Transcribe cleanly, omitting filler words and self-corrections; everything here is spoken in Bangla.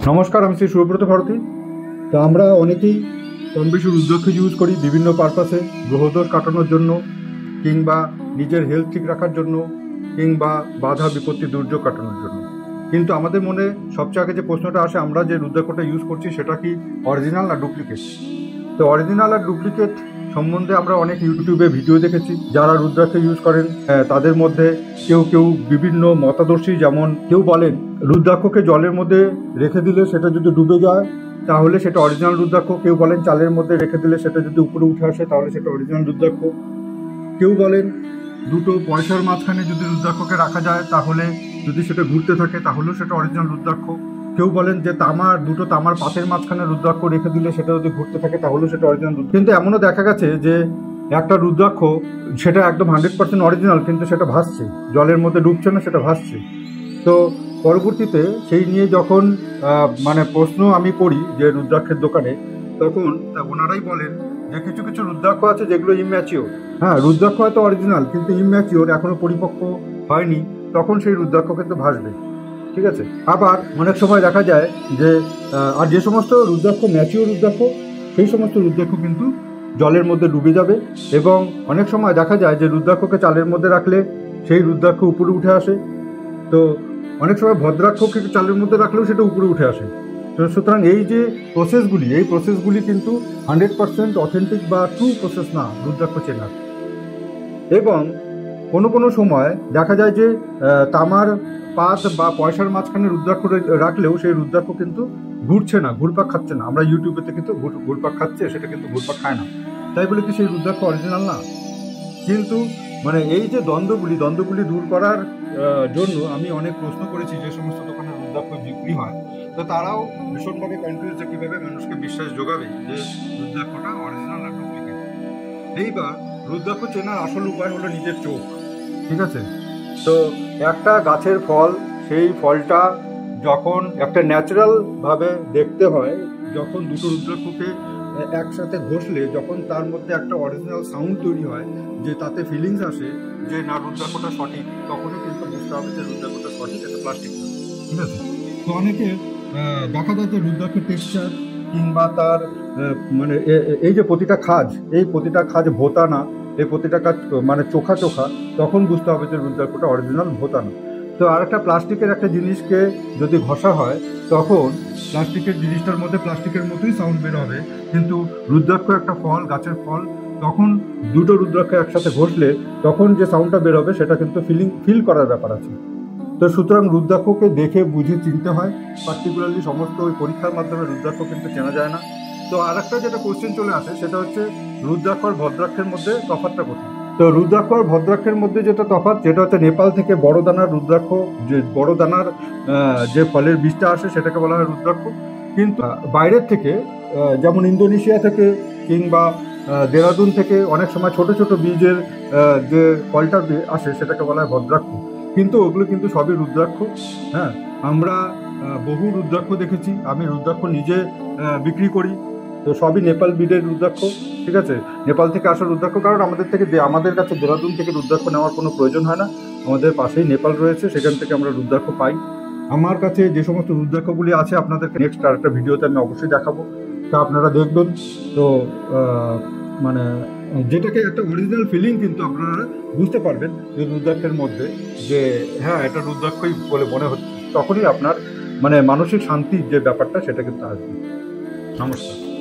নমস্কার, আমি শ্রী সুব্রত ভারতী। তো আমরা অনেকেই কম বেশি রুদ্রাক্ষ ইউজ করি বিভিন্ন পারপাসে, গ্রহদোষ কাটানোর জন্য, কিংবা নিজের হেলথ ঠিক রাখার জন্য, কিংবা বাধা বিপত্তি দুর্যোগ কাটানোর জন্য। কিন্তু আমাদের মনে সবচেয়ে আগে যে প্রশ্নটা আসে, আমরা যে রুদ্রাক্ষটা ইউজ করছি সেটা কি অরিজিনাল না ডুপ্লিকেট। তো অরিজিনাল আর ডুপ্লিকেট সম্বন্ধে আমরা অনেক ইউটিউবে ভিডিও দেখেছি। যারা রুদ্রাক্ষ ইউজ করেন তাদের মধ্যে কেউ কেউ বিভিন্ন মতাদর্শী, যেমন কেউ বলেন রুদ্রাক্ষকে জলের মধ্যে রেখে দিলে সেটা যদি ডুবে যায় তাহলে সেটা অরিজিনাল রুদ্রাক্ষ। কেউ বলেন চালের মধ্যে রেখে দিলে সেটা যদি উপরে উঠে আসে তাহলে সেটা অরিজিনাল রুদ্রাক্ষ। কেউ বলেন দুটো পয়সার মাঝখানে যদি রুদ্রাক্ষকে রাখা যায় তাহলে যদি সেটা ঘুরতে থাকে তাহলেও সেটা অরিজিনাল রুদ্রাক্ষ। কেউ বলেন যে দুটো তামার পাতের মাঝখানে রুদ্রাক্ষ রেখে দিলে সেটা যদি ঘুরতে থাকে তাহলেও সেটা অরিজিনাল রুদ্রাক্ষ। কিন্তু এমনও দেখা গেছে যে একটা রুদ্রাক্ষ সেটা একদম 100% অরিজিনাল, কিন্তু সেটা ভাসছে, জলের মধ্যে ডুবছে না, সেটা ভাসছে। তো পরবর্তীতে সেই নিয়ে যখন প্রশ্ন আমি করি যে রুদ্রাক্ষের দোকানে, তখন ওনারাই বলেন যে কিছু কিছু রুদ্রাক্ষ আছে যেগুলো ইম্যাচিওর। হ্যাঁ, রুদ্রাক্ষ হয়তো অরিজিনাল কিন্তু ইম্যাচিওর, এখনো পরিপক্ক হয়নি, তখন সেই রুদ্রাক্ষ কিন্তু ভাসবে। ঠিক আছে। আবার অনেক সময় দেখা যায় যে আর যে সমস্ত রুদ্রাক্ষ ম্যাচিওর রুদ্রাক্ষ, সেই সমস্ত রুদ্রাক্ষ কিন্তু জলের মধ্যে ডুবে যাবে। এবং অনেক সময় দেখা যায় যে রুদ্রাক্ষকে চালের মধ্যে রাখলে সেই রুদ্রাক্ষ উপরে উঠে আসে। তো অনেক সময় ভদ্রাক্ষকে চালের মধ্যে রাখলেও সেটা উপরে উঠে আসে। তো সুতরাং এই যে প্রসেসগুলি কিন্তু 100% অথেন্টিক বা ট্রু প্রসেস না রুদ্রাক্ষ চেনার। এবং কোনো সময় দেখা যায় যে তামার পাত বা পয়সার মাঝখানে রুদ্রাক্ষ রাখলেও সেই রুদ্রাক্ষ কিন্তু ঘুরছে না, ঘুরপাক খাচ্ছে না। আমরা ইউটিউবেতে কিন্তু ঘুরপাক খাচ্ছে, সেটা কিন্তু ঘুরপাক খায় না। তাই বলে কি সেই রুদ্রাক্ষ অরিজিনাল না? কিন্তু এই যে দ্বন্দ্বগুলি দূর করার জন্য আমি অনেক প্রশ্ন করেছি যে সমস্ত দোকানে রুদ্রাক্ষ বিক্রি হয়। তো তারাও ভীষণভাবে কনফিউজ যে কীভাবে মানুষকে বিশ্বাস যোগাবে যে রুদ্রাক্ষটা অরিজিনাল আর ডুপ্লিকেট। এইবার রুদ্রাক্ষ চেনার আসল উপায় হলো নিজের চোখ। ঠিক আছে। তো একটা গাছের ফল, সেই ফলটা যখন একটা ন্যাচারাল ভাবে দেখতে হয়, যখন দুটো রুদ্রাক্ষকে একসাথে ঘষলে যখন তার মধ্যে একটা অরিজিনাল সাউন্ড তৈরি হয়, যে তাতে ফিলিংস আসে যে না রুদ্রাক্ষটা সঠিক, তখনই কিন্তু বুঝতে হবে যে রুদ্রাক্ষটা সঠিক, এটা প্লাস্টিক না। ঠিক আছে। তো অনেকে দেখা যায় যে রুদ্রাক্ষের টেক্সচার কিংবা তার এই যে প্রতিটা খাজ ভোতা না, এই প্রতিটা কাজ চোখা, তখন বুঝতে হবে যে রুদ্রাক্ষটা অরিজিনাল, ভোতা না। তো আর একটা প্লাস্টিকের একটা জিনিসকে যদি ঘষা হয় তখন প্লাস্টিকের জিনিসটার মধ্যে প্লাস্টিকের মতোই সাউন্ড বের হবে, কিন্তু রুদ্রাক্ষ একটা ফল, গাছের ফল, তখন দুটো রুদ্রাক্ষ একসাথে ঘষলে তখন যে সাউন্ডটা বের হবে সেটা কিন্তু ফিল করার ব্যাপার আছে। তো সুতরাং রুদ্রাক্ষকে দেখে বুঝে চিনতে হয়। পার্টিকুলারলি সমস্ত ওই পরীক্ষার মাধ্যমে রুদ্রাক্ষ কিন্তু চেনা যায় না। তো আর একটা যেটা কোশ্চেন চলে আসে সেটা হচ্ছে রুদ্রাক্ষ আর ভদ্রাক্ষের মধ্যে তফাৎটা কোথায়? তো রুদ্রাক্ষ আর ভদ্রাক্ষের মধ্যে যেটা তফাৎ, যেটা হচ্ছে নেপাল থেকে বড় দানার রুদ্রাক্ষ, যে বড় দানার যে ফলের বীজটা আসে সেটাকে বলা হয় রুদ্রাক্ষ। কিন্তু বাইরের থেকে যেমন ইন্দোনেশিয়া থেকে কিংবা দেরাদুন থেকে অনেক সময় ছোট ছোট বীজের যে ফলটা আসে সেটাকে বলা হয় ভদ্রাক্ষ। কিন্তু ওগুলো কিন্তু সবই রুদ্রাক্ষ। হ্যাঁ, আমরা বহু রুদ্রাক্ষ দেখেছি, আমি রুদ্রাক্ষ নিজে বিক্রি করি। তো সবই নেপাল বিডের রুদ্রাক্ষ। ঠিক আছে, নেপাল থেকে আসা রুদ্রাক্ষ, কারণ আমাদের কাছে দেরাদুন থেকে রুদ্রাক্ষ নেওয়ার কোনো প্রয়োজন হয় না। আমাদের পাশেই নেপাল রয়েছে, সেখান থেকে আমরা রুদ্রাক্ষ পাই। আমার কাছে যে সমস্ত রুদ্রাক্ষগুলি আছে আপনাদেরকে নেক্সট আরেকটা ভিডিওতে আমি অবশ্যই দেখাবো, তা আপনারা দেখবেন। তো যেটাকে একটা অরিজিনাল ফিলিং কিন্তু আপনারা বুঝতে পারবেন যে রুদ্রাক্ষের মধ্যে, যে হ্যাঁ এটা রুদ্রাক্ষই বলে মনে হচ্ছে, তখনই আপনার মানসিক শান্তির যে ব্যাপারটা সেটা কিন্তু আসবে। নমস্কার।